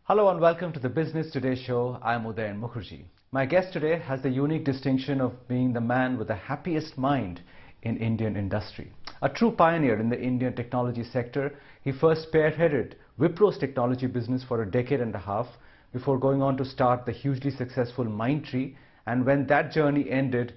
Hello and welcome to the Business Today show. I'm Udayan Mukherjee. My guest today has the unique distinction of being the man with the happiest mind in Indian industry. A true pioneer in the Indian technology sector, he first spearheaded Wipro's technology business for a decade and a half before going on to start the hugely successful Mindtree. And when that journey ended,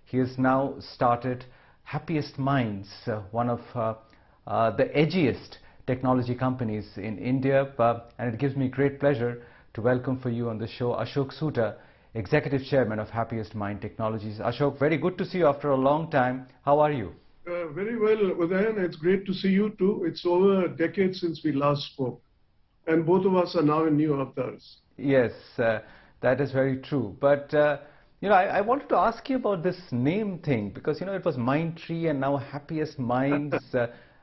he has now started Happiest Minds, one of the edgiest technology companies in India, and it gives me great pleasure to welcome for you on the show Ashok Soota, Executive Chairman of Happiest Mind Technologies. Ashok, very good to see you after a long time. How are you? Very well, Udayan. It's great to see you too. It's over a decade since we last spoke, and both of us are now in new avatars. Yes, that is very true. But I wanted to ask you about this name thing because it was Mindtree and now Happiest Minds.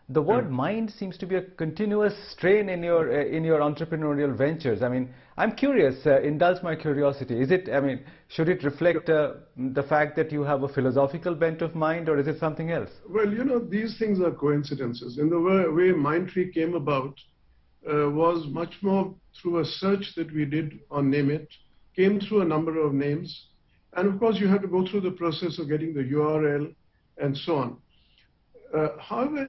The word mind seems to be a continuous strain in your entrepreneurial ventures. I mean, I'm curious, indulge my curiosity. Should it reflect the fact that you have a philosophical bent of mind, or is it something else? Well, these things are coincidences. In the way Mindtree came about was much more through a search that we did on Name It, came through a number of names, and of course you have to go through the process of getting the URL and so on. However,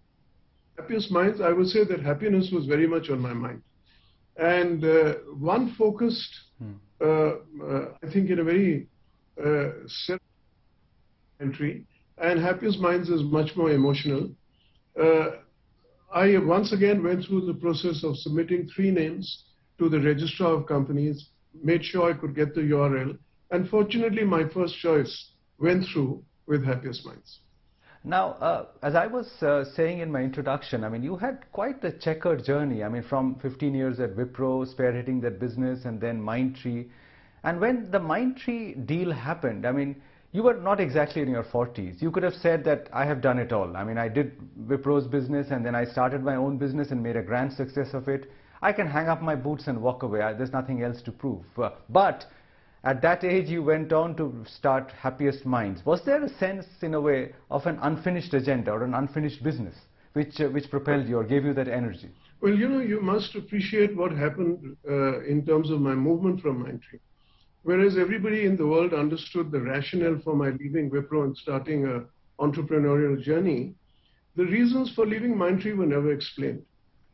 Happiest Minds, I would say that happiness was very much on my mind. And one focused, I think, in a very self-entry, and Happiest Minds is much more emotional. I once again went through the process of submitting 3 names to the registrar of companies, made sure I could get the URL, and fortunately my first choice went through with Happiest Minds. Now, as I was saying in my introduction, you had quite the checkered journey. From 15 years at Wipro, spearheading that business, and then Mindtree. And when the Mindtree deal happened, you were not exactly in your 40s. You could have said that I have done it all. I did Wipro's business, and then I started my own business and made a grand success of it. I can hang up my boots and walk away. There's nothing else to prove. But at that age, you went on to start Happiest Minds. Was there a sense, in a way, of an unfinished agenda or an unfinished business which propelled you or gave you that energy? Well, you must appreciate what happened in terms of my movement from Mindtree. Whereas everybody in the world understood the rationale for my leaving Wipro and starting an entrepreneurial journey, the reasons for leaving Mindtree were never explained.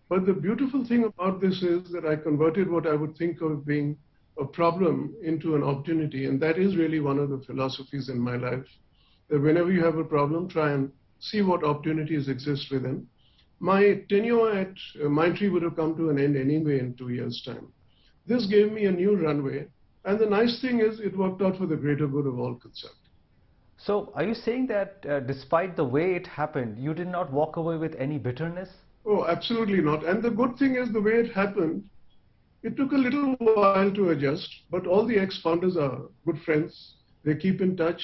But the beautiful thing about this is that I converted what I would think of being a problem into an opportunity, and that is really one of the philosophies in my life, that whenever you have a problem, try and see what opportunities exist within. My tenure at Mindtree would have come to an end anyway in 2 years' time. This gave me a new runway, and the nice thing is it worked out for the greater good of all concerned. So are you saying that despite the way it happened, you did not walk away with any bitterness? Oh, absolutely not. And the good thing is the way it happened, it took a little while to adjust, but all the ex-founders are good friends. They keep in touch.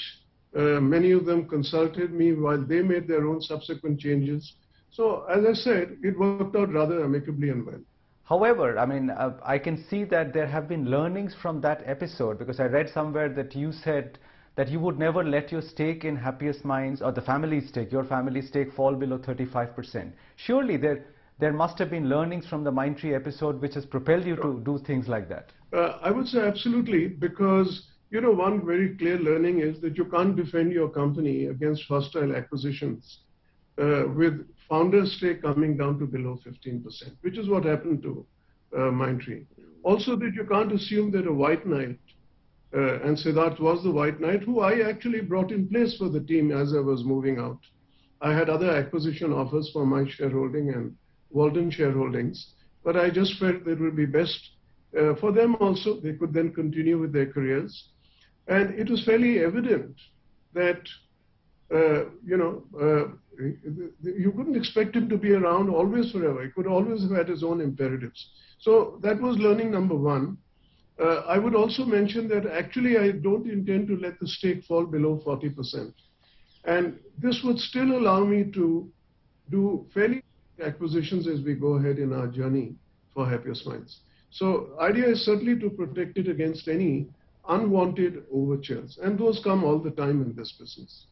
Many of them consulted me while they made their own subsequent changes. So, as I said, it worked out rather amicably and well. However, I can see that there have been learnings from that episode, because I read somewhere that you said that you would never let your stake in Happiest Minds, or the family stake, your family stake, fall below 35%. Surely there must have been learnings from the Mindtree episode which has propelled you to do things like that. I would say absolutely, because one very clear learning is that you can't defend your company against hostile acquisitions with founder stake coming down to below 15%, which is what happened to Mindtree. Also, that you can't assume that a white knight, and Siddharth was the white knight, who I actually brought in place for the team as I was moving out. I had other acquisition offers for my shareholding and Walden shareholdings, but I just felt that it would be best for them also. They could then continue with their careers. And it was fairly evident that, you couldn't expect him to be around always forever. He could always have had his own imperatives. So that was learning number 1. I would also mention that actually I don't intend to let the stake fall below 40%. And this would still allow me to do fairly acquisitions as we go ahead in our journey for Happiest Minds. So idea is certainly to protect it against any unwanted overtures, and those come all the time in this business.